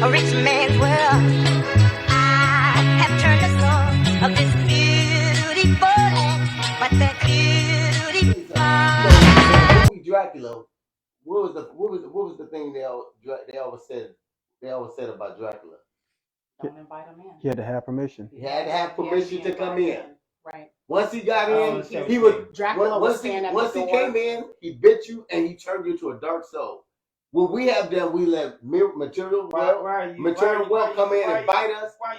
a rich man's world. I have turned the soul of this beautiful land, but the beautiful. The movie Dracula. What was the thing they always said about Dracula? Don't invite him in. He had to have permission. He had to have permission to come in. Right. Once he got in, he would. Dracula would stand at the door. Once he came in, he bit you and he turned you into a dark soul. What we have done, we let material wealth come in and bite us. Why are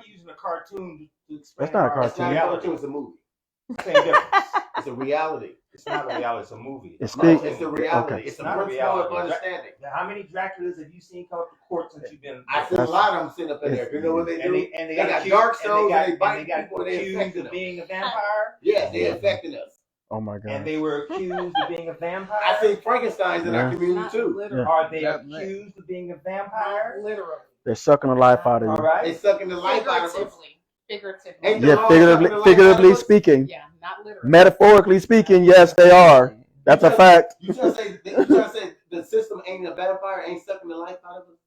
you using a cartoon to explain? That's not a cartoon. It's not a cartoon. It's a movie. Same difference. It's a reality. It's not a reality. It's a movie. It's a reality. Okay. It's a principle of understanding. How many Draculas have you seen come up to court since you've been? I seen a lot of them sitting up in there. You know what they do? And they got dark souls and they bite people. They accused of being a vampire. Yes, they infected us. Oh my God. And they were accused of being a vampire. I think Frankenstein's in our community too. Yeah. Are they accused of being a vampire? Literally. They're sucking the life out of you. All right. They're sucking the life out of us. Figuratively. Yeah, figuratively speaking. Yeah, not literally. Metaphorically speaking, yes, they are. That's a fact. You trying to say the system ain't a vampire, ain't sucking the life out of us?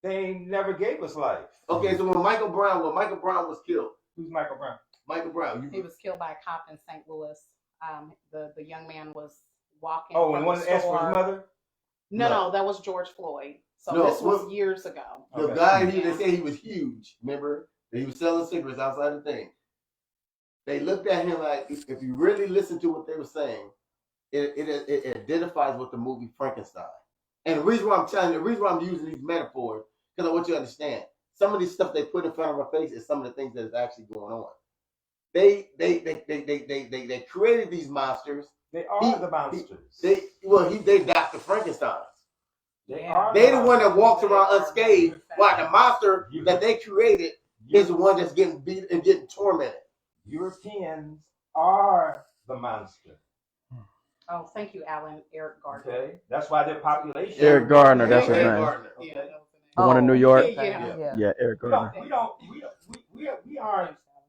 They never gave us life. Okay, so when Michael Brown was killed. Who's Michael Brown? Michael Brown. He was killed by a cop in St. Louis. The young man was walking. Oh, and one asked for his mother? No, that was George Floyd. So this was years ago. The guy, they said he was huge. Remember? He was selling cigarettes outside the thing. They looked at him like, if you really listen to what they were saying, it identifies with the movie Frankenstein. And the reason why I'm using these metaphors, because I want you to understand, some of these stuff they put in front of our face is some of the things that is actually going on. They created these monsters. They are the monsters. They Dr. Frankenstein. They the one that walks around unscathed, while the monster that they created is the one that's getting beat and getting tormented. Europeans are the monster. Oh, thank you, Alan. Eric Gardner. Okay, that's why their population. Eric Gardner, that's his name. Gardner. Okay. The one in New York. Yeah. Eric Gardner.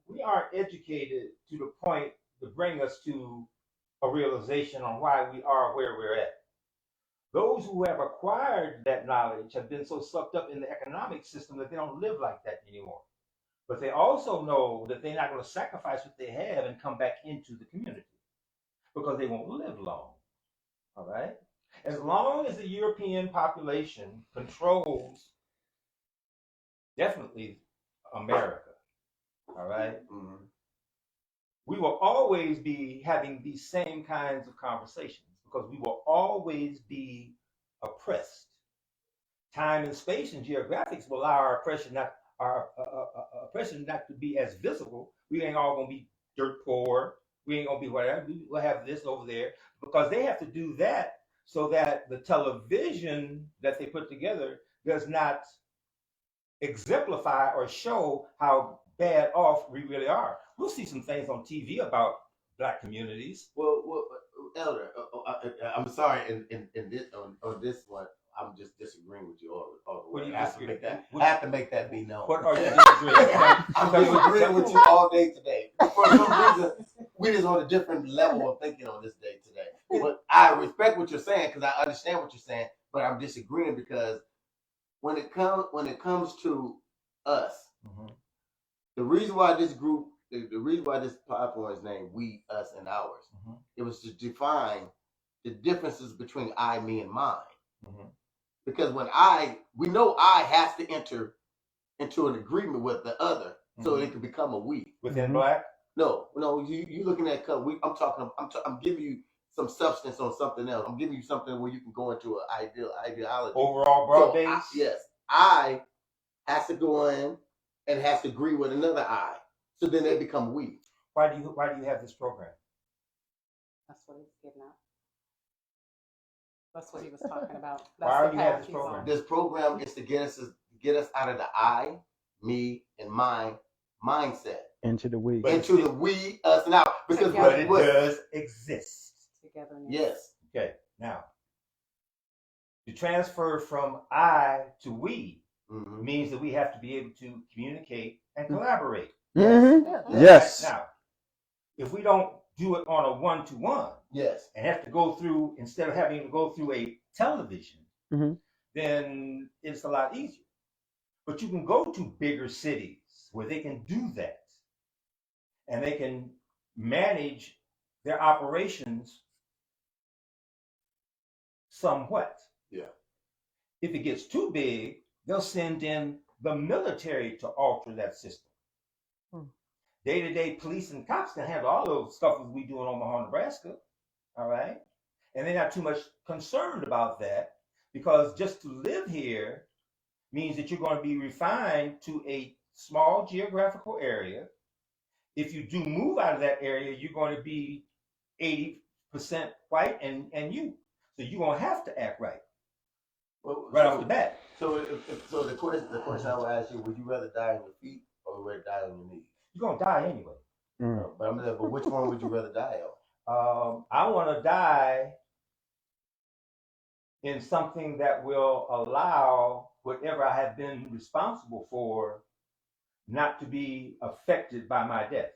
We aren't educated to the point to bring us to a realization on why we are where we're at. Those who have acquired that knowledge have been so sucked up in the economic system that they don't live like that anymore. But they also know that they're not going to sacrifice what they have and come back into the community because they won't live long. All right? As long as the European population controls definitely America, all right? Mm-hmm. We will always be having these same kinds of conversations because we will always be oppressed. Time and space and geographics will allow our oppression not to be as visible. We ain't all gonna be dirt poor. We ain't gonna be whatever. We will have this over there because they have to do that so that the television that they put together does not exemplify or show how bad off we really are. We'll see some things on TV about Black communities. Well, Elder, I'm sorry. In this on this one, I'm just disagreeing with you all the way. I have to make that be known. What are you disagreeing? I'm disagreeing with you all day today. For some reason, we just on a different level of thinking on this day today. But I respect what you're saying because I understand what you're saying. But I'm disagreeing because when it comes to us, mm-hmm. the reason why this group. The reason why this platform is named We, Us, and Ours, mm-hmm. it was to define the differences between I, me, and mine. Mm-hmm. Because we know I has to enter into an agreement with the other mm-hmm. so it can become a we. Within mm-hmm. Black? No, you looking at color. I'm giving you some substance on something else. I'm giving you something where you can go into an ideology. Overall broad base? Yes. I has to go in and has to agree with another I. So then they become we. Why do you have this program? That's what he's getting at. That's what he was talking about. Why do you have this program? This program is to get us out of the I, me, and mine mindset. Into the we. Into the we, us, and out. Because it does exist. Togetherness. Yes. Okay. Now, to transfer from I to we mm-hmm. means that we have to be able to communicate and collaborate. Mm-hmm. Yes. Now, if we don't do it on a one-to-one, yes, and have to go through instead of having to go through a television, mm-hmm. then it's a lot easier. But you can go to bigger cities where they can do that and they can manage their operations somewhat. Yeah. If it gets too big, they'll send in the military to alter that system. Day-to-day police and cops can handle all those stuff as we do in Omaha, Nebraska. All right. And they're not too much concerned about that because just to live here means that you're going to be refined to a small geographical area. If you do move out of that area, you're going to be 80% white and you. So you're going to have to act right. Well, right off the bat. So so the question I would ask you, would you rather die on your feet or would you rather die on your knees? You're going to die anyway. But which one would you rather die on? I want to die in something that will allow whatever I have been responsible for not to be affected by my death.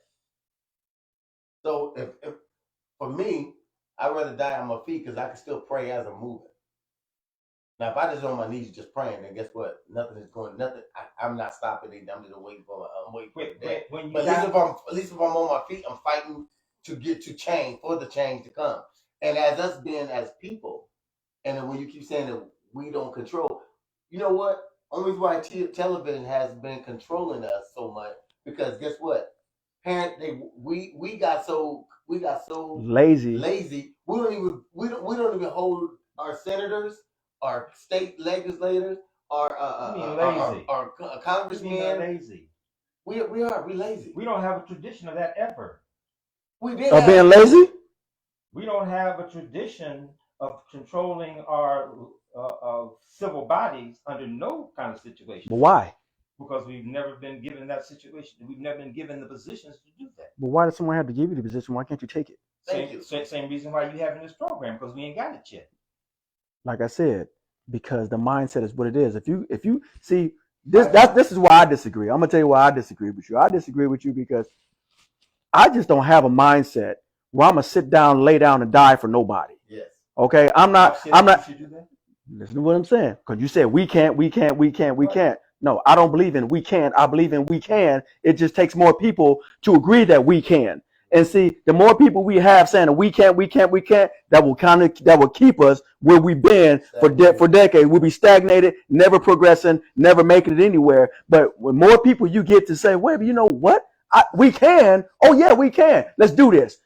So if for me, I'd rather die on my feet because I can still pray as I'm moving. Now, if I just on my knees just praying, then guess what? Nothing is going. Nothing. I'm not stopping it. I'm just waiting for. I'm waiting for the day. But at least if I'm on my feet, I'm fighting to get to change for the change to come. And as us being as people, and then when you keep saying that we don't control, you know what? Only why television has been controlling us so much because guess what? We got so lazy. We don't even hold our senators, our state legislators, our congressmen. Lazy. We lazy. We don't have a tradition of that ever. We did being lazy. We don't have a tradition of controlling our civil bodies under no kind of situation. But why? Because we've never been given that situation. We've never been given the positions to do that. But why does someone have to give you the position? Why can't you take it? Same reason why you having this program, because we ain't got it yet. Like I said, because the mindset is what it is. If you see this is why I disagree. I'm gonna tell you why I disagree with you. I disagree with you because I just don't have a mindset where I'm gonna sit down, lay down, and die for nobody. Yes. Okay. I'm not. You should do that? Listen to what I'm saying. Because you said we can't. No, I don't believe in we can't. I believe in we can. It just takes more people to agree that we can. And see, the more people we have saying that we can't, that will keep us where we've been for decades. We'll be stagnated, never progressing, never making it anywhere. But when more people you get to say, wait, you know what? We can. Oh yeah, we can. Let's do this.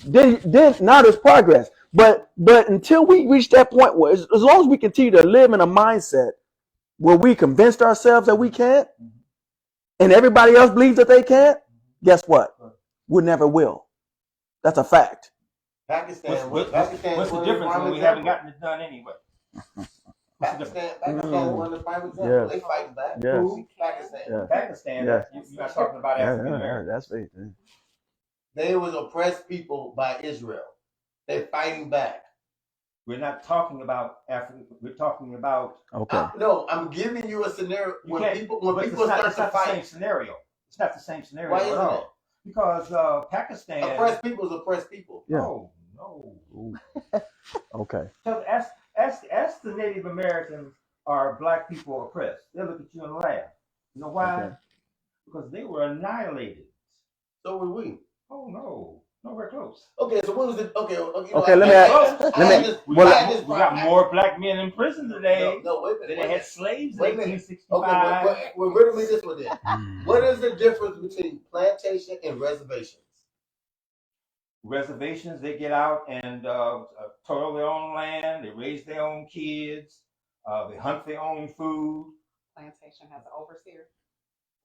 Then now there's progress. But until we reach that point where as long as we continue to live in a mindset where we convinced ourselves that we can't, and everybody else believes that they can't, guess what? We never will. That's a fact. Pakistan. What's the difference when we haven't gotten it done anyway? Pakistan one of the prime examples. They fighting back. Yes. Pakistan. You're not talking about African Americans. That's faith. They was oppressed people by Israel. They're fighting back. We're not talking about Africa. We're talking about. Okay. No, I'm giving you a scenario when people start to fight. It's not the same scenario. It's not the same scenario. Why isn't it? Because Pakistan. Oppressed people is oppressed people. Yeah. Oh no. Okay. So ask the Native Americans, are black people oppressed? They'll look at you and laugh. You know why? Okay. Because they were annihilated. So were we. Oh no. Nowhere close. Okay, so what was it? Okay. We got more black men in prison today. No, wait a minute. Than they had slaves in wait a minute. 1865. Okay, well, riddle me this one then. What is the difference between plantation and reservations? Reservations, they get out and toil their own land. They raise their own kids. They hunt their own food. Plantation has an overseer.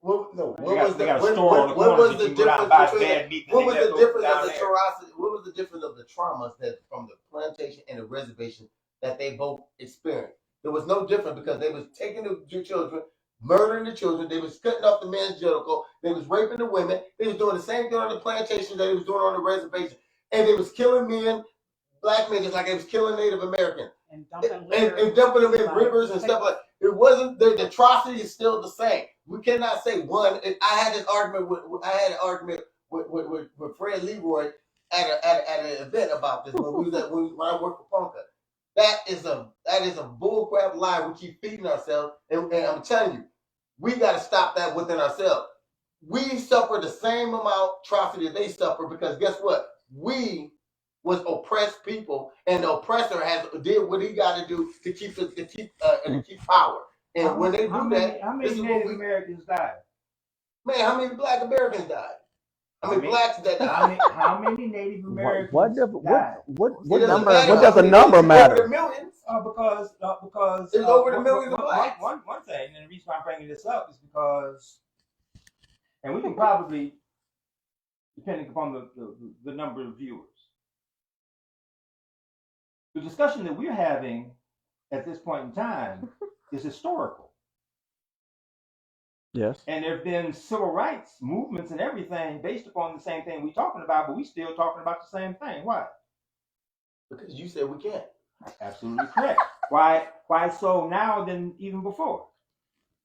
What was the difference of the traumas that from the plantation and the reservation that they both experienced? There was no difference because they was taking the children, murdering the children, they was cutting off the men's genital, they was raping the women, they was doing the same thing on the plantation that they was doing on the reservation, and they was killing men, black men, just like they was killing Native Americans. And dumping them in rivers and stuff like that. It wasn't the atrocity is still the same. We cannot say one. I had an argument with Fred Leroy at an event about this when I worked for Ponca. That is a bullcrap lie we keep feeding ourselves, and I'm telling you, we got to stop that within ourselves. We suffer the same amount atrocity that they suffer because guess what? We was oppressed people, and the oppressor did what he got to do to keep power. And when they do that, how this many is Native what we Americans died? man. How many Black Americans died? How many blacks that died? How many Native Americans What died? what It doesn't number? matter What how does a many, number it's matter? over the millions. Because It's over the millions of blacks. One thing, and the reason why I'm bringing this up is because, and we can probably, depending upon the number of viewers, the discussion that we're having at this point in time is historical. Yes. And there have been civil rights movements and everything based upon the same thing we're talking about, but we still talking about the same thing. Why? Because you said we can't. Absolutely correct. Why so now than even before?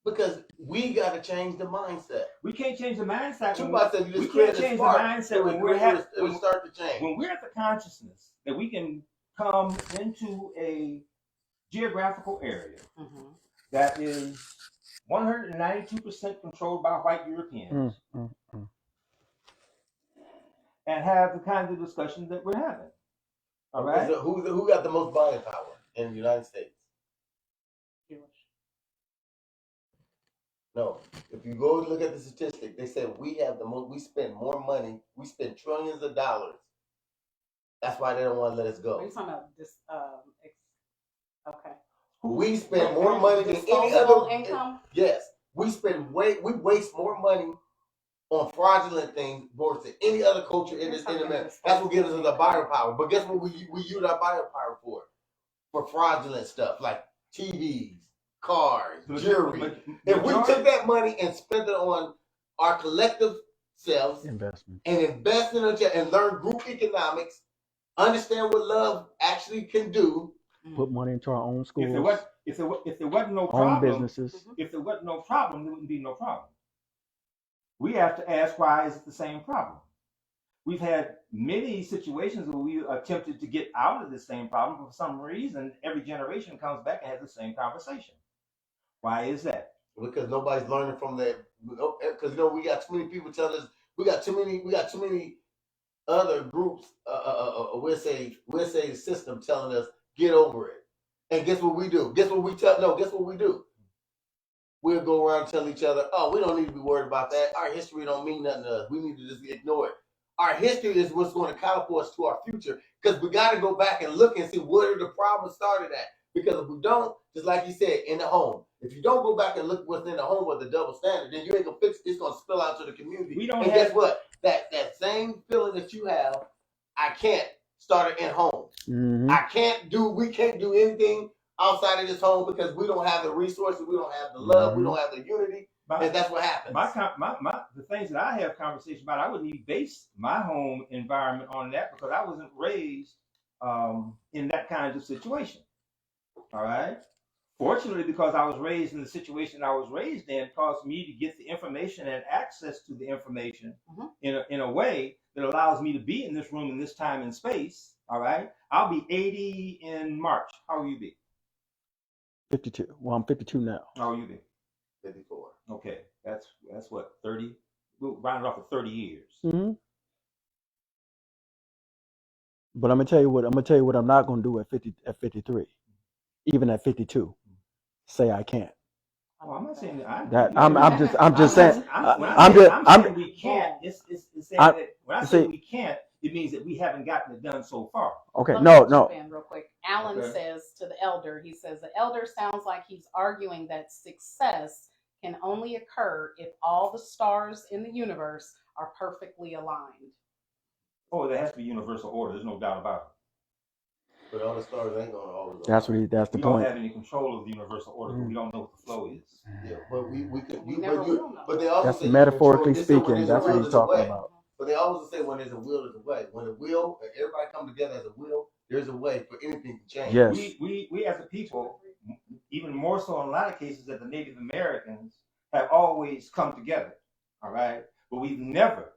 Because we got to change the mindset. We can't change the mindset. We can't change the mindset when we're start to change. When we're at the consciousness that we can come into a geographical area that is 192% controlled by white Europeans and have the kinds of discussions that we're having. All right. Who got the most buying power in the United States? No. If you go look at the statistic, they said we have the most. We spend more money. We spend trillions of dollars. That's why they don't want to let us go. Are you talking about this? Okay. We spend more money than any other income. Yes, we waste more money on fraudulent things versus any other culture in America. That's what gives us the buyer power. But guess what we use our buyer power for? For fraudulent stuff like TVs, cars, jewelry. If we took that money and spent it on our collective selves investment and invest in it and learn group economics, understand what love actually can do. Put money into our own schools. If there wasn't no problem, own businesses. If there wasn't no problem, there wouldn't be no problem. We have to ask, why is it the same problem? We've had many situations where we attempted to get out of the same problem, but for some reason, every generation comes back and has the same conversation. Why is that? Because nobody's learning from that. Because we got too many people telling us we got too many other groups. We'll say the system telling us get over it. And guess what we do? Guess what we do? We'll go around and tell each other, oh, we don't need to be worried about that. Our history don't mean nothing to us. We need to just ignore it. Our history is what's going to catapult us to our future, because we got to go back and look and see where the problem started at. Because if we don't, just like you said, in the home, if you don't go back and look what's in the home with the double standard, then you ain't going to fix it. It's going to spill out to the community. Guess what? That same feeling that you have, I can't start it in home. Mm-hmm. We can't do anything outside of this home because we don't have the resources, we don't have the love, we don't have the unity, and that's what happens. The things that I have conversation about, I wouldn't even base my home environment on that because I wasn't raised in that kind of situation. All right. Fortunately, because I was raised in the situation I was raised in, caused me to get the information and access to the information in a way that allows me to be in this room in this time and space. All right. I'll be 80 in March. How will you be? 52. Well, I'm 52 now. How will you be? 54. Okay. That's what, 30? We'll round it off at 30 years. Mm-hmm. But I'm gonna tell you what I'm not gonna do at 53. Even at 52. Say I can't. Oh, I'm not saying that. I'm just saying. We can't. It's saying that when I say we can't, it means that we haven't gotten it done so far. Okay, Let no. me jump in real quick. Alan says to the elder, he says the elder sounds like he's arguing that success can only occur if all the stars in the universe are perfectly aligned. Oh, there has to be universal order. There's no doubt about it. But all the stars ain't gonna always. That's the we point. We don't have any control of the universal order. We don't know what the flow is. Yeah, but we could. But they also that's say metaphorically speaking. That's what he's talking about. But they also say when there's a will, there's a way. When a will, everybody come together as a will, there's a way for anything to change. Yes. We as a people, even more so in a lot of cases that the Native Americans have always come together. All right, but we've never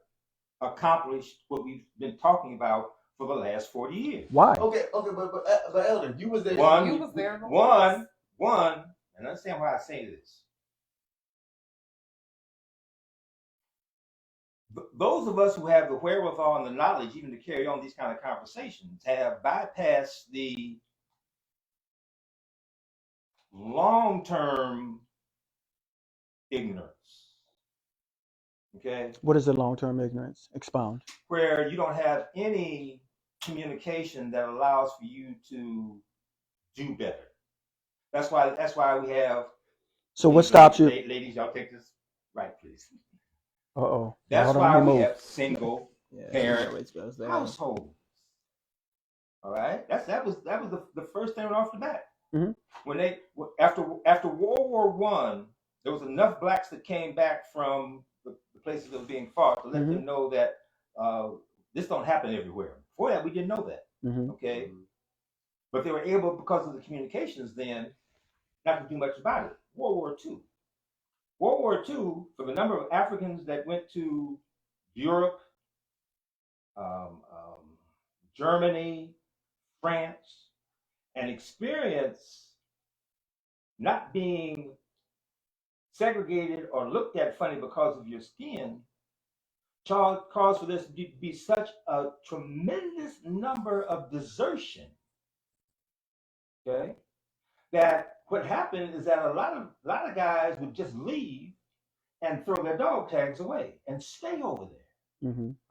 accomplished what we've been talking about for the last 40 years. Why? Okay, but Elder, you was there. You was there before us. One, and understand why I say this. Those of us who have the wherewithal and the knowledge even to carry on these kind of conversations have bypassed the long-term ignorance. Okay? What is the long-term ignorance? Expound. Where you don't have any communication that allows for you to do better. That's why we have. So what stops you? Ladies, y'all take this right, please. Uh-oh. That's Hold on, why let me we move. have single parent households. All right, that was the first thing right off the bat. Mm-hmm. When they after World War I, there was enough blacks that came back from the places that were being fought to let them know that this don't happen everywhere. Before that, we didn't know that. Okay, but they were able, because of the communications then, not to do much about it. World War II, for the number of Africans that went to Europe, Germany, France, and experience not being segregated or looked at funny because of your skin, caused for this to be such a tremendous number of desertion. Okay, that what happened is that a lot of guys would just leave and throw their dog tags away and stay over there.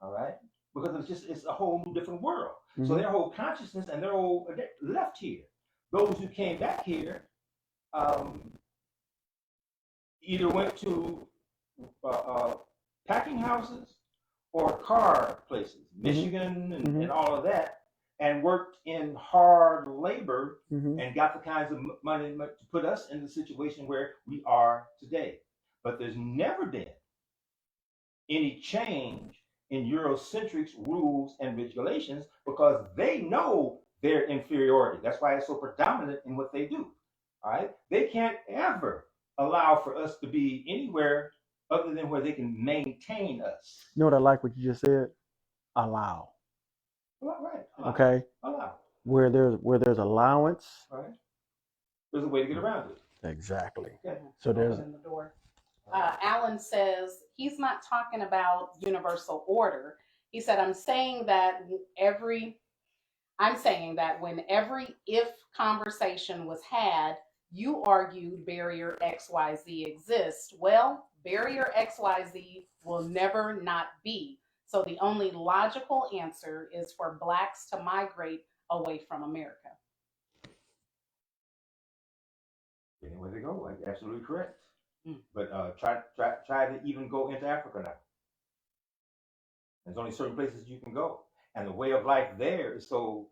All right, because it's a whole new different world. So their whole consciousness and their whole left here. Those who came back here either went to packing houses or car places, Michigan and all of that, and worked in hard labor and got the kinds of money to put us in the situation where we are today. But there's never been any change in Eurocentrics rules and regulations because they know their inferiority. That's why it's so predominant in what they do. All right, they can't ever allow for us to be anywhere other than where they can maintain us. You know what I like what you just said? Allow. Right. Okay. Allow. Where there's allowance. Right. There's a way to get around it. Exactly. Okay. So there's in the door. Alan says he's not talking about universal order. He said, I'm saying that when every if conversation was had, you argued barrier XYZ exists. Well, barrier XYZ will never not be. So the only logical answer is for blacks to migrate away from America. Anywhere they go, absolutely correct. But try to even go into Africa now. There's only certain places you can go, and the way of life there is so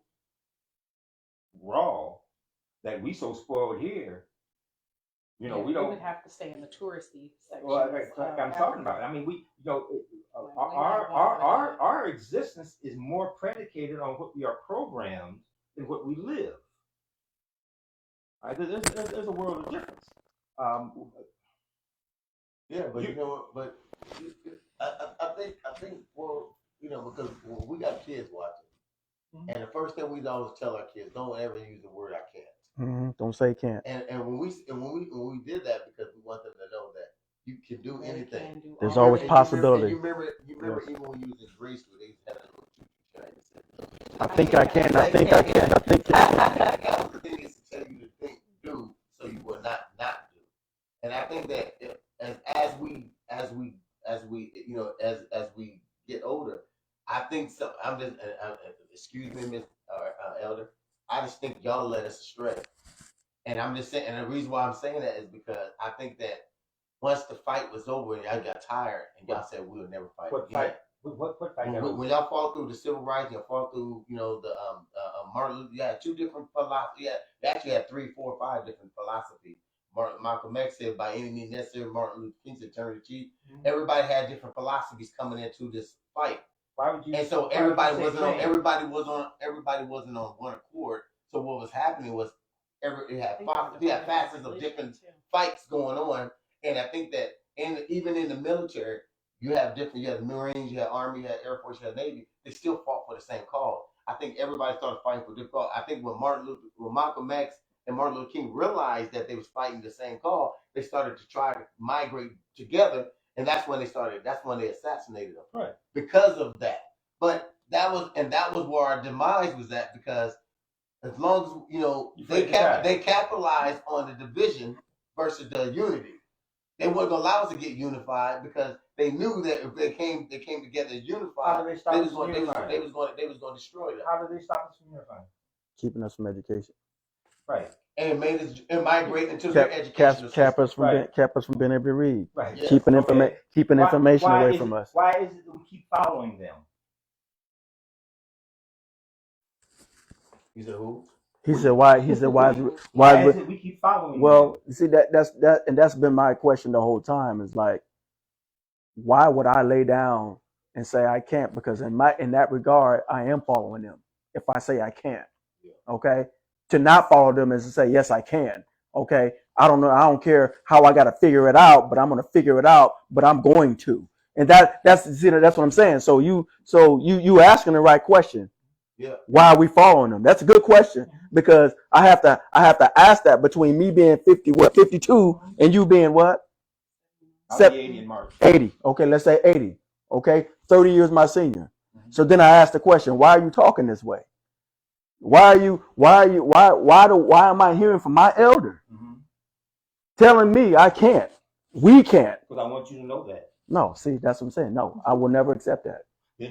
raw that we so spoiled here. You know, we don't. We would have to stay in the touristy section. Well, I'm talking about. I mean, our existence is more predicated on what we are programmed than what we live. All right, there's a world of difference. Yeah, but you know what? But I think well, you know, because we got kids watching, and the first thing we always tell our kids, don't ever use the word "I can't." Don't say can't. And when we did that because we want them to know that you can do anything. There's always possibility. You remember even when you was in grade school, they used to have that little I think I can. I think I can. I think that was the thing is to tell you to think, do, so you will not do. And I think that as we you know as we get older, I think so. I'm just excuse me, Miss Elder. I just think y'all led us astray. And I'm just saying, and the reason why I'm saying that is because I think that once the fight was over and y'all got tired and y'all said we'll never fight What again. fight? What fight? When y'all fought through the civil rights, y'all fought through, you know, the Martin Luther. You had two different philosophies. You actually had 3, 4, 5 different philosophies. Malcolm X said, "By any means necessary." Martin Luther King said, "Turn the cheek." Everybody had different philosophies coming into this fight. Why would you? And so everybody wasn't on one accord. So what was happening was you had facets of different fights going on, and I think that even in the military, you have the Marines, you have Army, you have Air Force, you have Navy. They still fought for the same cause. I think everybody started fighting for their cause. I think when Malcolm X and Martin Luther King realized that they was fighting the same cause, they started to try to migrate together, and that's when they started. That's when they assassinated them, Right. because of that. But that was where our demise was at, because as long as they capitalized on the division versus the unity. They wouldn't allow us to get unified because they knew that if they came together unified, How do they stop us from unifying? they was going to destroy them. How do they stop us from unifying? Keeping us from education. Right. And made us migrate into their educational Kept us from Right. kept us from being able to read. Right. Yes. Keeping Okay. information Why away is from it- us. Why is it that we keep following them? You said who? He said why Why is it we keep following them? well, you see that's been my question the whole time, is like, why would I lay down and say I can't? Because in that regard, I am following them. If I say I can't, okay, to not follow them is to say yes I can. Okay, I don't know. I don't care how I got to figure it out, but I'm going to figure it out. But I'm going to, and that's what I'm saying. So you asking the right question. Yeah. Why are we following them? That's a good question, because I have to ask that between me being 52, and you being what? I'll be 80 in March. 80. Okay, let's say 80. Okay, 30 years my senior. So then I asked the question, why are you talking this way? Why am I hearing from my elder telling me I can't? We can't. Because I want you to know that. No, see, that's what I'm saying. No, I will never accept that.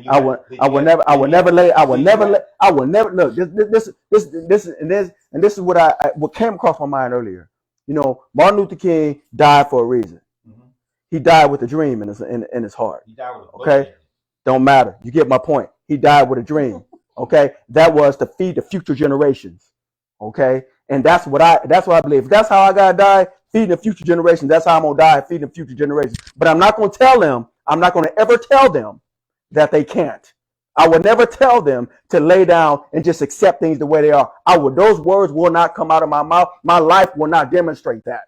I will never look. This is what came across my mind earlier. Martin Luther King died for a reason. He died with a dream in his heart. He died with a okay, don't matter. You get my point. He died with a dream. Okay, that was to feed the future generations. Okay, and that's what I believe. If that's how I gotta die, feeding the future generations. That's how I'm gonna die, feeding the future generations. But I'm not gonna tell them. I'm not gonna ever tell them that they can't. I would never tell them to lay down and just accept things the way they are. Those words will not come out of my mouth. My life will not demonstrate that.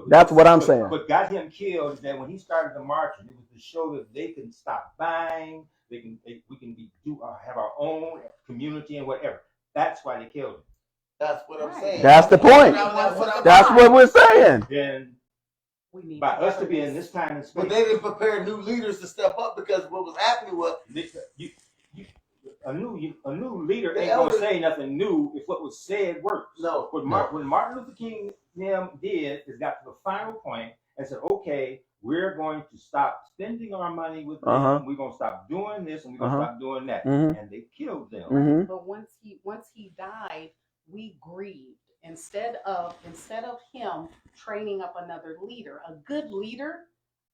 That's what I'm saying. What got him killed is that when he started the marching, it was to show that they can stop buying. We can have our own community and whatever. That's why they killed him. That's what I'm saying. That's the point. That's what we're saying. Then by us to be in this time and space, but they didn't prepare new leaders to step up, because what was happening was a new leader ain't gonna say nothing new if what was said works. No. What Martin Luther King did is got to the final point and said, okay, we're going to stop spending our money with them. We're gonna stop doing this and we're gonna stop doing that. And they killed them. But once he died, we grieved. Instead of him training up another leader, a good leader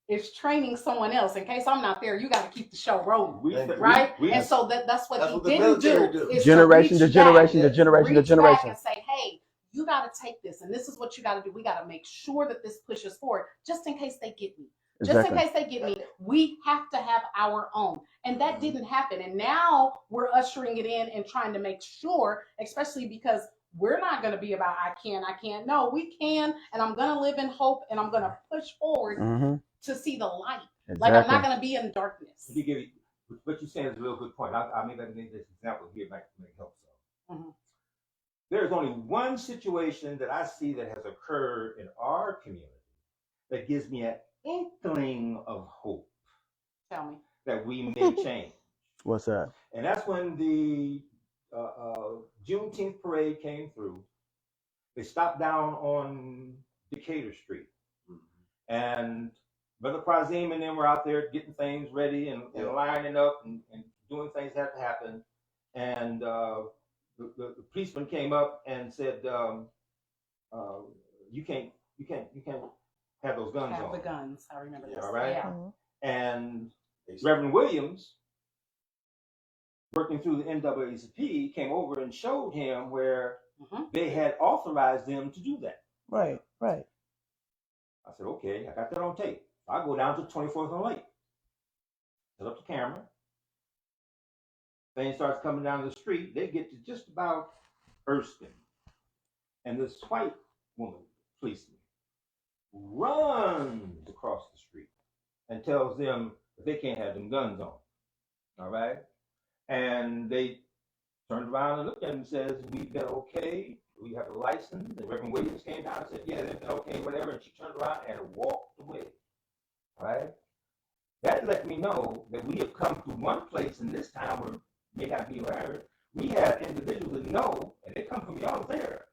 is training someone else. In case I'm not there, you got to keep the show rolling, right? And so that's what he didn't do. Generation to generation to generation to generation. And say, hey, you got to take this, and this is what you got to do. We got to make sure that this pushes forward, just in case they get me. Just in case they get me, we have to have our own. And that didn't happen. And now we're ushering it in and trying to make sure, especially because we're not going to be about I can't. No, we can. And I'm going to live in hope, and I'm going to push forward to see the light. Like, I'm not going to be in darkness. What you're saying is a real good point. I'll make this example here to make help. There's only one situation that I see that has occurred in our community that gives me an inkling of hope. Tell me. That we may change. What's that? And that's when the Juneteenth parade came through. They stopped down on Decatur Street. And Brother Quazim and them were out there getting things ready and lining up and doing things that had to happen. And the policeman came up and said, you can't have those guns on. The guns, I remember this. All right. Yeah. And Reverend Williams, working through the NAACP, came over and showed him where they had authorized them to do that. Right. I said, okay, I got that on tape. I go down to 24th and Lake, set up the camera. Thing starts coming down the street. They get to just about Erskine, and this white woman, policeman, runs across the street and tells them that they can't have them guns on. All right, and they turned around and looked at him and says, we've been okay. We have a license. And Reverend Williams came down and said, yeah, they've been okay, whatever. And she turned around and walked away. Right? That let me know that we have come to one place in this town where may not be wherever. We have individuals that know, and they come from y'all's ear.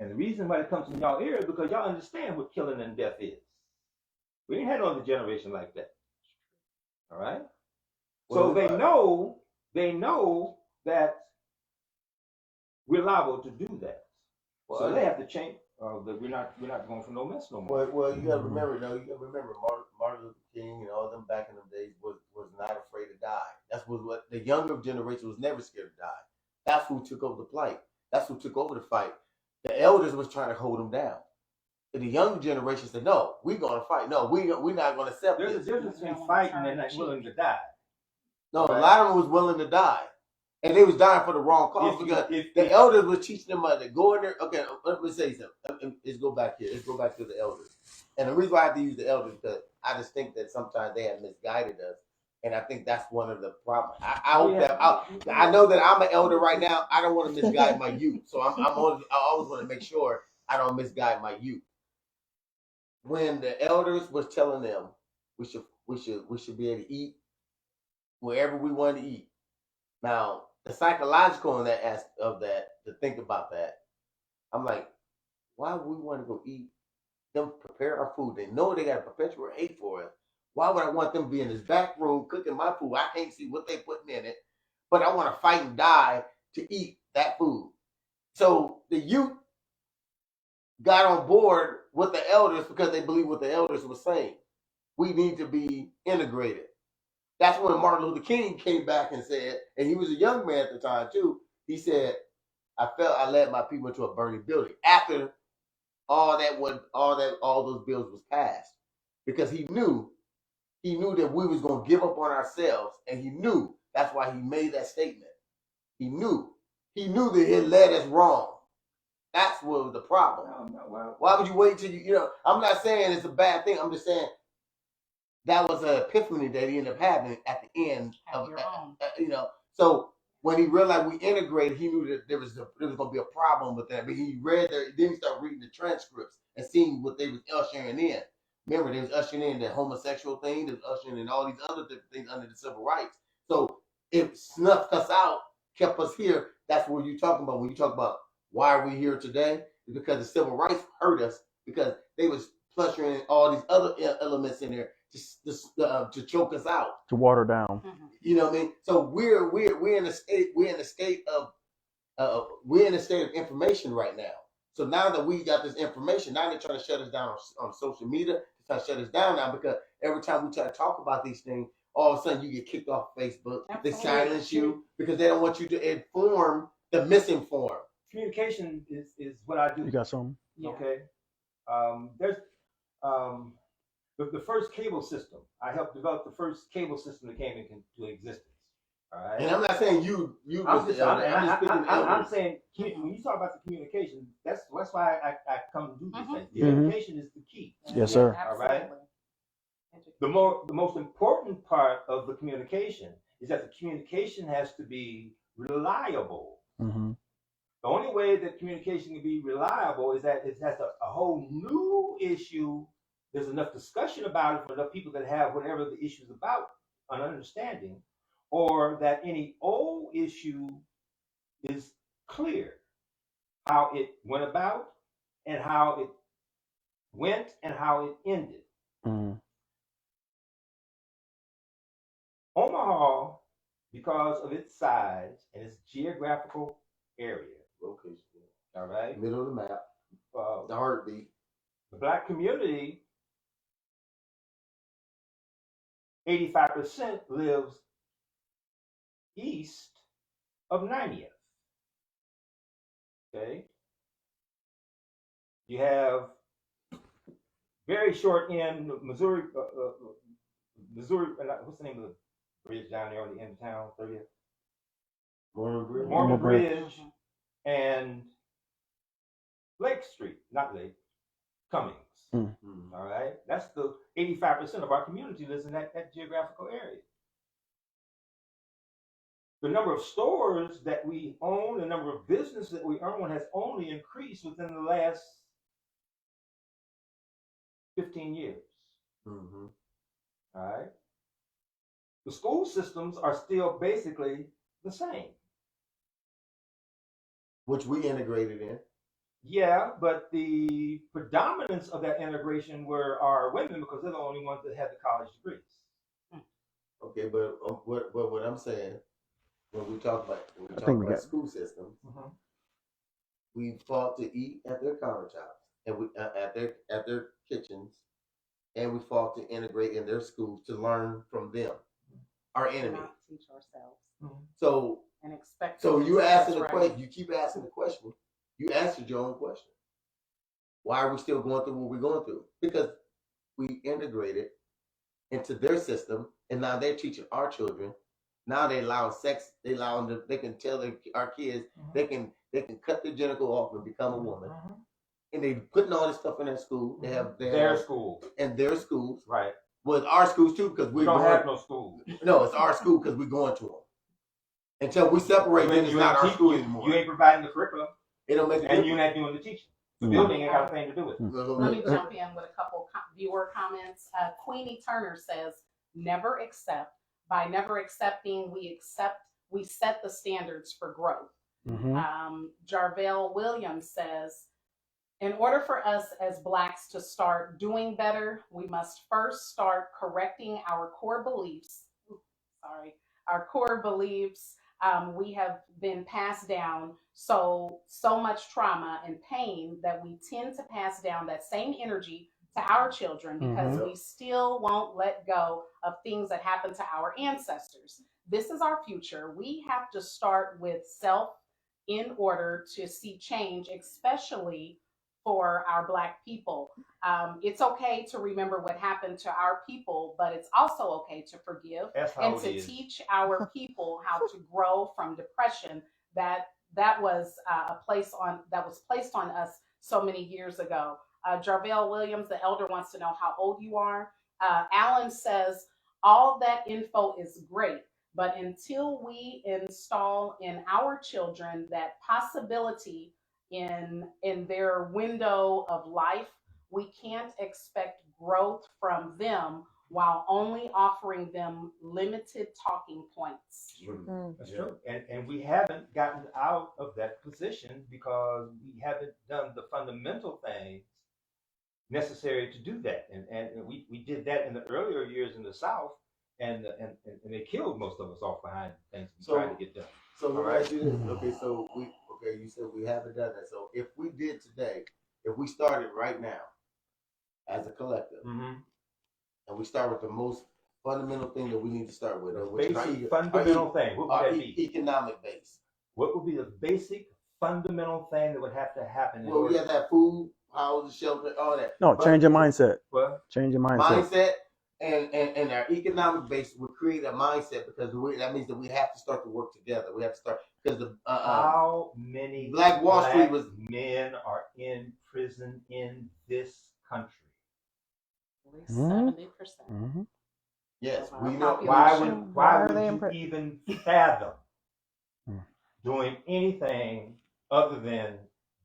And the reason why it comes from y'all ear is because y'all understand what killing and death is. We ain't had no other generation like that. All right? So they know that we're liable to do that. So they have to change. That we're not going for no mess no more. Well, you gotta remember, Martin Luther King and all them back in them days was not afraid to die. That's what the younger generation was never scared to die. That's who took over the plight. That's who took over the fight. The elders was trying to hold them down. And the younger generation said, "No, we're gonna fight. No, we're not gonna accept There's this." a difference between fighting and not willing to die. No, Right. a lot of them was willing to die. And they was dying for the wrong cause because the elders was teaching them how to go in there. Okay, let me say something. Let's go back here. Let's go back to the elders. And the reason why I have to use the elders is because I just think that sometimes they have misguided us. And I think that's one of the problems. I know that I'm an elder right now. I don't want to misguide my youth. So I always want to make sure I don't misguide my youth. When the elders was telling them we should be able to eat wherever we want to eat. Now, the psychological in that of that, to think about that, I'm like, why would we want to go eat? Them prepare our food. They know they got a perpetual hate for us. Why would I want them to be in this back room cooking my food? I can't see what they putting in it, but I want to fight and die to eat that food. So the youth got on board with the elders because they believe what the elders were saying. We need to be integrated. That's when Martin Luther King came back and said, and he was a young man at the time too. He said, "I felt I led my people into a burning building." After all those bills was passed, because he knew that we was gonna give up on ourselves, and he knew that's why he made that statement. He knew that it led us wrong. That's what was the problem. Why would you wait till you? I'm not saying it's a bad thing. I'm just saying. That was an epiphany that he ended up having at the end of So when he realized we integrated, he knew that there was going to be a problem with that. But he then he started reading the transcripts and seeing what they was ushering in. Remember, they was ushering in the homosexual thing, they was ushering in all these other different things under the civil rights. So it snuffed us out, kept us here. That's what you're talking about when you talk about why are we here today? It's because the civil rights hurt us because they was plustering in all these other elements in there to choke us out, to water down. You know what I mean? So we're in a state of information right now. So now that we got this information, now they're trying to shut us down on social media. They're trying to shut us down now because every time we try to talk about these things, all of a sudden you get kicked off Facebook. Absolutely. They silence you because they don't want you to inform the misinformed. Communication is what I do. You got something? Okay. There's the first cable system. I helped develop the first cable system that came into existence. All right. And I'm not saying you. I'm saying when you talk about the communication, that's why I come to do this thing. The education is the key. Yes, sir. All right. The most important part of the communication is that the communication has to be reliable. Mm-hmm. The only way that communication can be reliable is that it has a whole new issue. There's enough discussion about it for enough people that have whatever the issue is about, an understanding, or that any old issue is clear, how it went about and how it went and how it ended. Mm-hmm. Omaha, because of its size and its geographical area, location, all right, middle of the map, the heartbeat, the black community, 85% lives east of 90th. Okay. You have very short end, Missouri, what's the name of the bridge down there on the end of town, 30th? Mormon Bridge and Lake Street, not Lake, Cummings. Mm-hmm. All right. That's the 85% of our community lives in that geographical area. the number of stores that we own, the number of businesses that we own has only increased within the last 15 years. Mm-hmm. All right. The school systems are still basically the same. Which we integrated in. Yeah, but the predominance of that integration are women because they're the only ones that have the college degrees. Okay, but what I'm saying when we talk I think we about got- school systems, we fought to eat at their countertops and we at their kitchens, and we fought to integrate in their schools to learn from them, our enemy. Not teach ourselves So and expect. So them you to asking teach the right. question. You keep asking the question. You answered your own question. Why are we still going through what we're going through? Because we integrated into their system, and now they're teaching our children. Now they allow sex. They allow them. They can tell our kids they can cut their genital off and become a woman, and they putting all this stuff in their school. They have their school and their schools. Right. Well, it's our schools too because we don't have no school. No, it's our school because we're going to them. Until we separate, then it's not our school anymore. You ain't providing the curriculum. It don't make a and you're not doing the teaching. The building ain't got a thing to do with it. Let me jump in with a couple viewer comments. Queenie Turner says, "Never accept. By never accepting, we set the standards for growth." Jarvell Williams says, "In order for us as Blacks to start doing better, we must first start correcting our core beliefs. Our core beliefs we have been passed down so much trauma and pain that we tend to pass down that same energy to our children because we still won't let go of things that happened to our ancestors. This is our future. We have to start with self in order to see change, especially for our Black people. It's okay to remember what happened to our people, but it's also okay to forgive and to teach our people how to grow from depression that was placed on us so many years ago." Jarvell Williams, the elder, wants to know how old you are. Alan says, "All that info is great, but until we install in our children that possibility in their window of life, we can't expect growth from them while only offering them limited talking points." That's true. And we haven't gotten out of that position because we haven't done the fundamental things necessary to do that. And we did that in the earlier years in the South, and they killed most of us off behind things we tried to get done. So let me ask you this. Okay, you said we haven't done that. So if we did today, if we started right now as a collective, and we start with the most fundamental thing that we need to start with, which fundamental thing, what would that be? Economic base. What would be the basic fundamental thing that would have to happen? Well, we have to have food, houses, shelter, all that. No, change your mindset. What? Change your mindset. And our economic base will create a mindset because that means that we have to start to work together. We have to start because how many Black Wall Street men are in prison in this country? 70%. Yes, we know. Why would you even fathom doing anything other than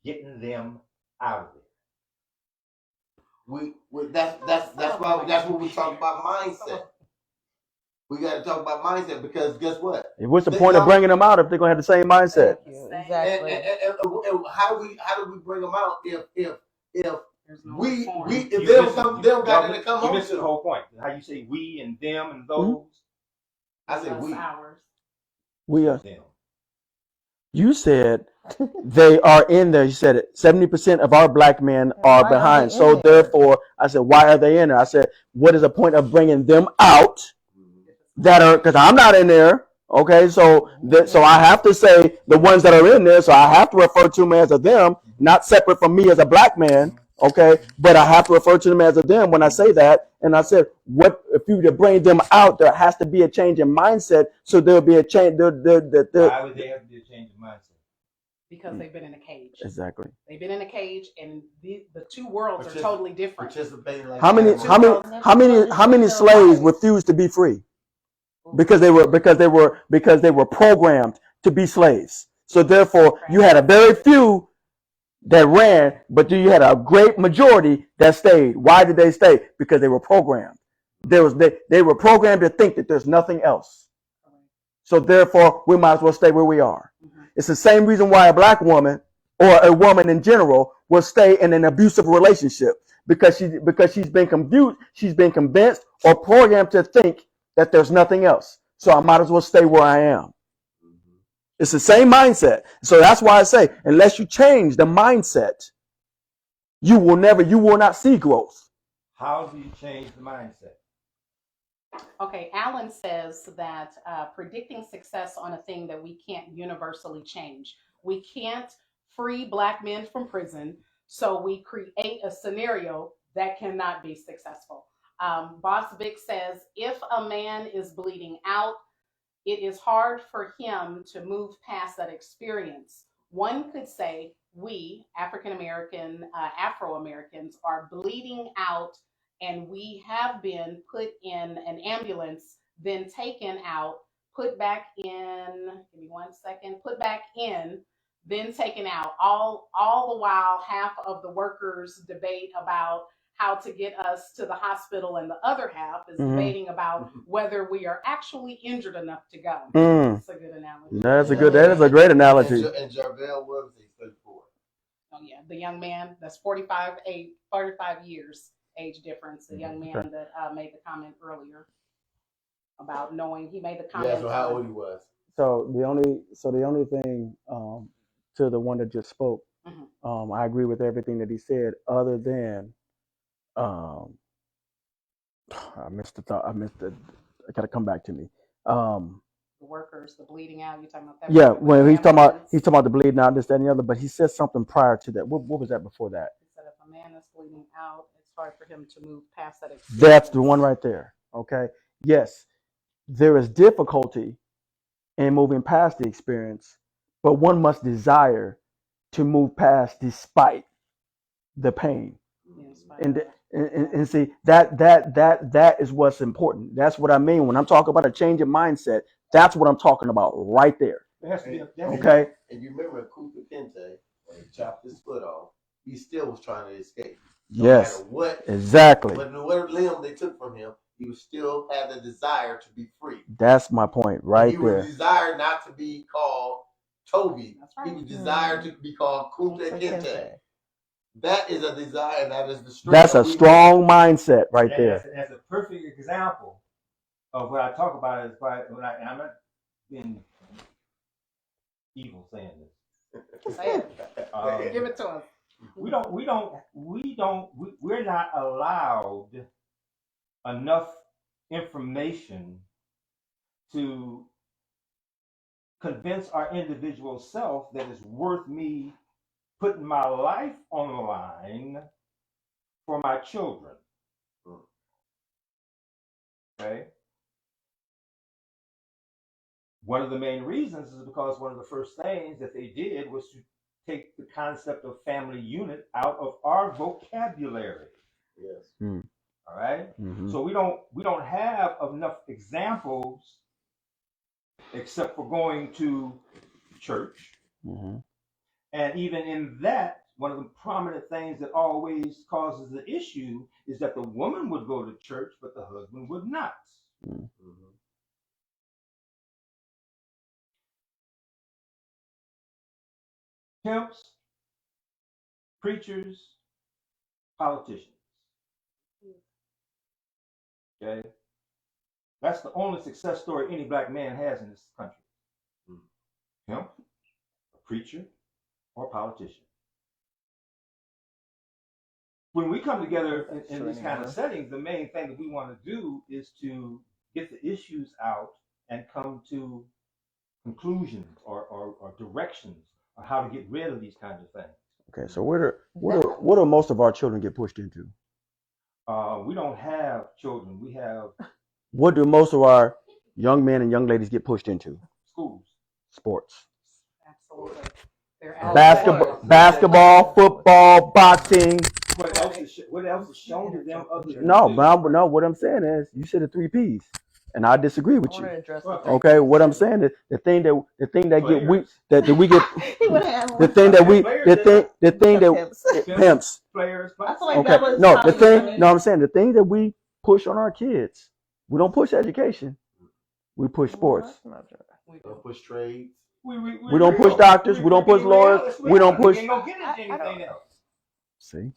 getting them out of there? That's what we talk about mindset. We got to talk about mindset because guess what? What's the point of bringing them out if they're gonna have the same mindset? Exactly. And how do we bring them out if they don't got to come home? You missed the whole point. How you say we and them and those? I said we. We are. Them. You said they are in there. You said 70% of our Black men are behind. So therefore, I said, why are they in there? I said, what is the point of bringing them out that are, because I'm not in there. Okay, so I have to say the ones that are in there. So I have to refer to them as a them, not separate from me as a Black man. Okay, but I have to refer to them as a them when I say that. And I said, what if you to bring them out? There has to be a change in mindset. So there'll be a change. Why would they have to be a change in mindset? Because they've been in a cage. Exactly. They've been in a cage, and the two worlds are totally different. Participating like how many slaves refuse to be free? because they were programmed to be slaves. So therefore, you had a very few that ran, but you had a great majority that stayed. Why did they stay? Because they were programmed. They were programmed to think that there's nothing else. So therefore, we might as well stay where we are. It's the same reason why a black woman or a woman in general will stay in an abusive relationship because she's been confused, she's been convinced or programmed to think that there's nothing else. So I might as well stay where I am. It's the same mindset. So that's why I say, unless you change the mindset, you will not see growth. How do you change the mindset? Okay, Alan says that predicting success on a thing that we can't universally change. We can't free black men from prison, so we create a scenario that cannot be successful. Boss Vic says, if a man is bleeding out, it is hard for him to move past that experience. One could say we, African American, Afro Americans, are bleeding out and we have been put in an ambulance, then taken out, put back in, give me 1 second, put back in, then taken out. All the while, half of the workers debate about how to get us to the hospital, and the other half is debating about whether we are actually injured enough to go. That's a good analogy. That is a great analogy. And Jarvell was 34. Oh yeah, the young man that's 45 years age difference. The young man that made the comment earlier about knowing, he made the comment. Yeah, so how old he was. So the only thing to the one that just spoke, I agree with everything that he said, other than I missed the thought. I gotta come back to me. The workers, the bleeding out. You talking about that? Yeah, when he's talking about the bleeding out, this, that, and the other. But he said something prior to that. What was that before that? He said if a man is bleeding out, it's hard for him to move past that experience. That's the one right there. Okay. Yes, there is difficulty in moving past the experience, but one must desire to move past despite the pain. And see that is what's important. That's what I mean when I'm talking about a change of mindset. That's what I'm talking about right there. Okay. And you remember Kunta Kinte, when he chopped his foot off, he still was trying to escape. No yes. matter what, exactly. What limb they took from him, he was still had the desire to be free. That's my point right he there. He was desired not to be called Toby. Right. He was desired to be called Kunta Kinte. That is a desire, and that is the strength. That's a strong mindset right there. That's a perfect example of what I talk about. Is when I'm not being evil saying this. Say it. Give it to us. We're not allowed enough information to convince our individual self that it's worth me putting my life on the line for my children. Okay. One of the main reasons is because one of the first things that they did was to take the concept of family unit out of our vocabulary. Yes. All right. So we don't have enough examples, except for going to church. And even in that, one of the prominent things that always causes the issue is that the woman would go to church, but the husband would not. Pimps, preachers, politicians. Okay? That's the only success story any black man has in this country. Pimp, a preacher, or a politician. When we come together in these kind of settings, the main thing that we want to do is to get the issues out and come to conclusions or directions on how to get rid of these kinds of things. Okay, so what do most of our children get pushed into? We don't have children. We have. What do most of our young men and young ladies get pushed into? Schools. Sports. Absolutely. Basketball, football, boxing. What else is shown to them other than No, what I'm saying is, you said the 3 Ps. and I disagree I with want you. to address Well, the Okay, what I'm saying is the thing that get we that we get He would have the thing that we the thing that pimps. pimps. players. I feel like Okay, that was no, the probably thing. funny. No, I'm saying the thing that we push on our kids. We don't push education. We push sports. We Don't do. push trades. We don't push doctors. We don't push lawyers. We don't push. We ain't gonna get into I don't- anything else. See,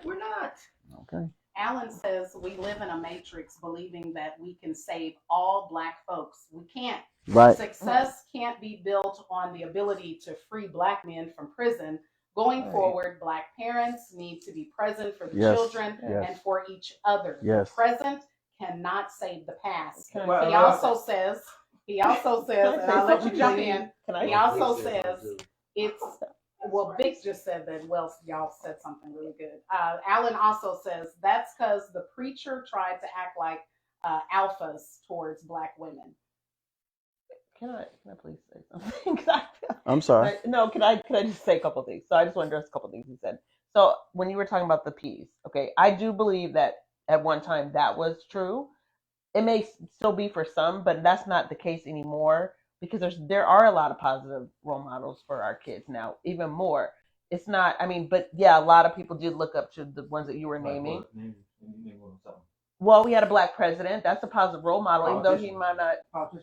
We're not. okay. Alan says we live in a matrix believing that we can save all Black folks. We can't. Right. Success can't be built on the ability to free Black men from prison. Going Right. forward, Black parents need to be present for the Yes. children Yes. and for each other. Yes. The present cannot save the past. Can I- Well, He also says, and I'll let you jump in. Can I? He also says it's, well, Vic just said that, well, y'all said something really good. Alan also says that's because the preacher tried to act like alphas towards Black women. Can I please say something? I'm sorry. No, can I just say a couple things? So I just want to address a couple things you said. So when you were talking about the P's, okay, I do believe that at one time that was true. It may still be for some, but that's not the case anymore because there are a lot of positive role models for our kids now, even more. It's not, I mean, but yeah, a lot of people did look up to the ones that you were naming. Well, we had a Black president. That's a positive role model, even though he might not.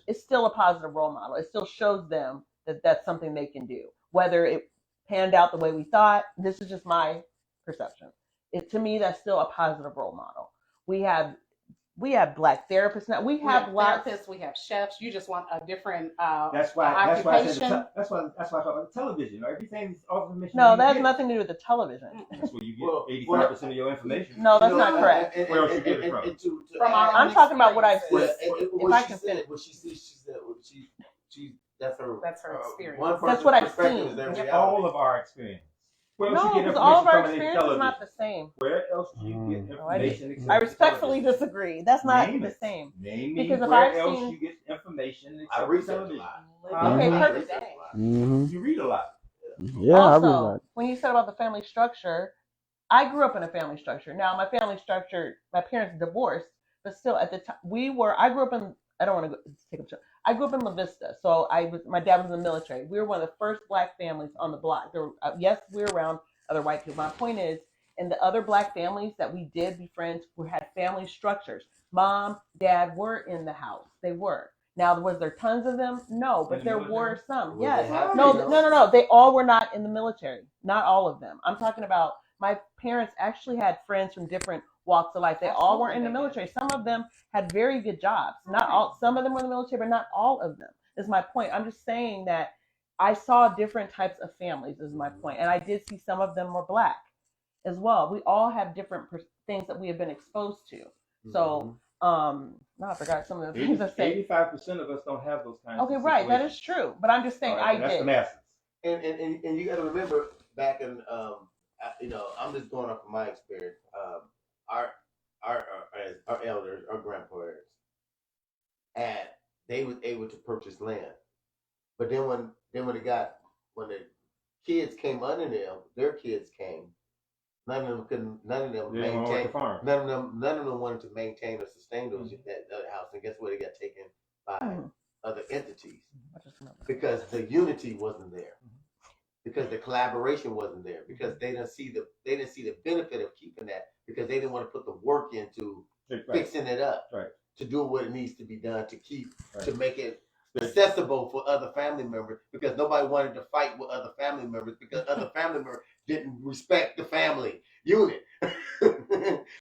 It's still a positive role model. It still shows them that that's something they can do. Whether it panned out the way we thought, this is just my perception. To me, that's still a positive role model. We have Black therapists now. We have lots. Therapists, we have chefs. You just want a different That's why I occupation. said that's why I talk about the television. Everything's all information. No, that has nothing to do with the television. That's where you get 85% of your information. No, that's not correct. Where else you get it from? From our I'm own talking about what I've experiences. seen. What I she can said, finish. what she said, she that's her experience. one That's what I've perspective seen. is their It's reality. all of our experience. Where else No, you get because all of our information experience from is not television? the same. Where else do you get information? except I for respectfully television? disagree. That's not Name the it. same. Name me Because if where I've else seen- you get information I except for research a television. lot. Living Okay, every perfect. day. Mm-hmm. You read a lot. Yeah, I Also, realize. when you said about the family structure, I grew up in a family structure. Now, my family structure, my parents divorced, but still at the time, I grew up in, I don't want to take up time. I grew up in La Vista. So my dad was in the military. We were one of the first Black families on the block. Yes, we were around other white people. My point is, in the other Black families that we did befriend, we had family structures. Mom, dad were in the house. They were. Now, was there tons of them? No, but there were some. Well, Yes. they have No, to, no. They all were not in the military. Not all of them. I'm talking about my parents actually had friends from different walks of life. They all weren't in the military. Some of them had very good jobs. Not all. Some of them were in the military, but not all of them. Is my point. I'm just saying that I saw different types of families. Is my point, and I did see some of them were Black as well. We all have different things that we have been exposed to. So, now I forgot some of the things I said. 85% of us don't have those kinds. Okay, of right. That situations. is true. But I'm just saying All right, I that's did. the masses. And you got to remember back in I'm just going off of my experience. Our elders, our grandparents, and they was able to purchase land. But then when the kids came under them, their kids came. None of them They don't want maintain. the farm. None of them wanted to maintain or sustain that house. And guess what? They got taken by other entities because the unity wasn't there, because the collaboration wasn't there, because they didn't see the benefit of keeping that, because they didn't want to put the work into fixing it up, to do what it needs to be done to keep to make it accessible for other family members, because nobody wanted to fight with other family members because other family members didn't respect the family unit.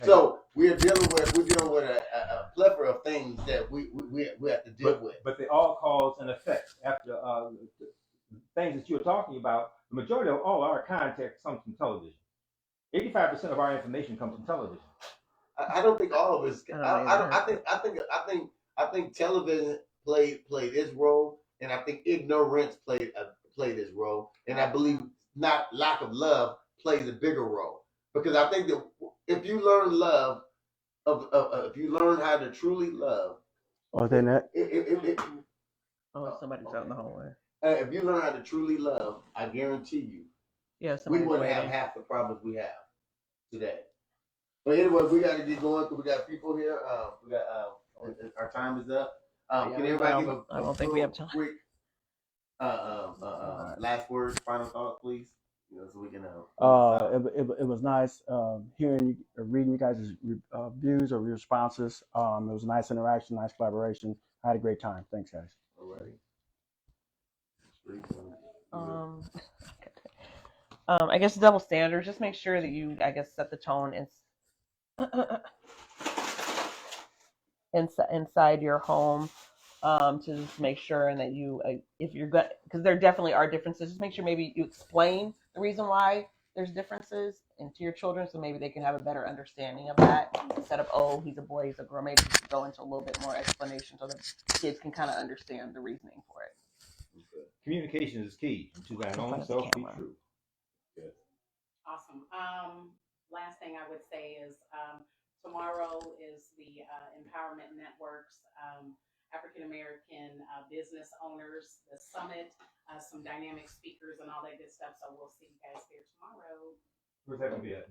So we're dealing with a plethora of things that we have to deal with. But they all cause and effect. After the things that you're talking about, the majority of all our context comes from television. 85% of our information comes from television. I don't think all of us. I think television played its role, and I think ignorance played its role, and I believe not lack of love plays a bigger role, because I think that if you learn love, if you learn how to truly love, then that. Somebody's out in the hallway. If you learn how to truly love, I guarantee you, we wouldn't have half the problems we have today. But anyway, we got to get going because we got people here. We got Our time is up. Yeah, Can we everybody will. give I don't think we have little time. quick last words, final thoughts, please? So we can. It was nice hearing, reading you guys' views or responses. It was a nice interaction, nice collaboration. I had a great time. Thanks, guys. Alrighty. I guess double standards. Just make sure that you, I guess, set the tone inside your home, to just make sure and that you, if you're good, because there definitely are differences. Just make sure maybe you explain the reason why there's differences and to your children, so maybe they can have a better understanding of that instead of, oh, he's a boy, he's a girl. Maybe just go into a little bit more explanation so the kids can kind of understand the reasoning for it. Communication is key. To thine In front own of the self be camera. true. Yes. Awesome. Last thing I would say is tomorrow is the Empowerment Network's African American business owners, the summit, some dynamic speakers and all that good stuff. So we'll see you guys there tomorrow. Where's that gonna be at?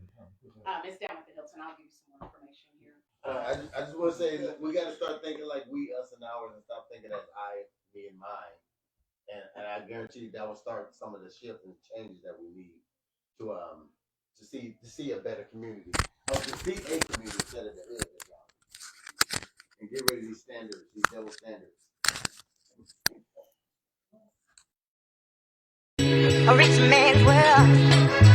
It's down at the Hilton. I'll give you some more information here. I just want to say that we got to start thinking like we, us, and ours, and stop thinking as I, me, and mine. And I guarantee you that will start some of the shifts and changes that we need to see a better community, or to see a community instead of the hood, and get rid of these standards, these double standards. A rich man's world.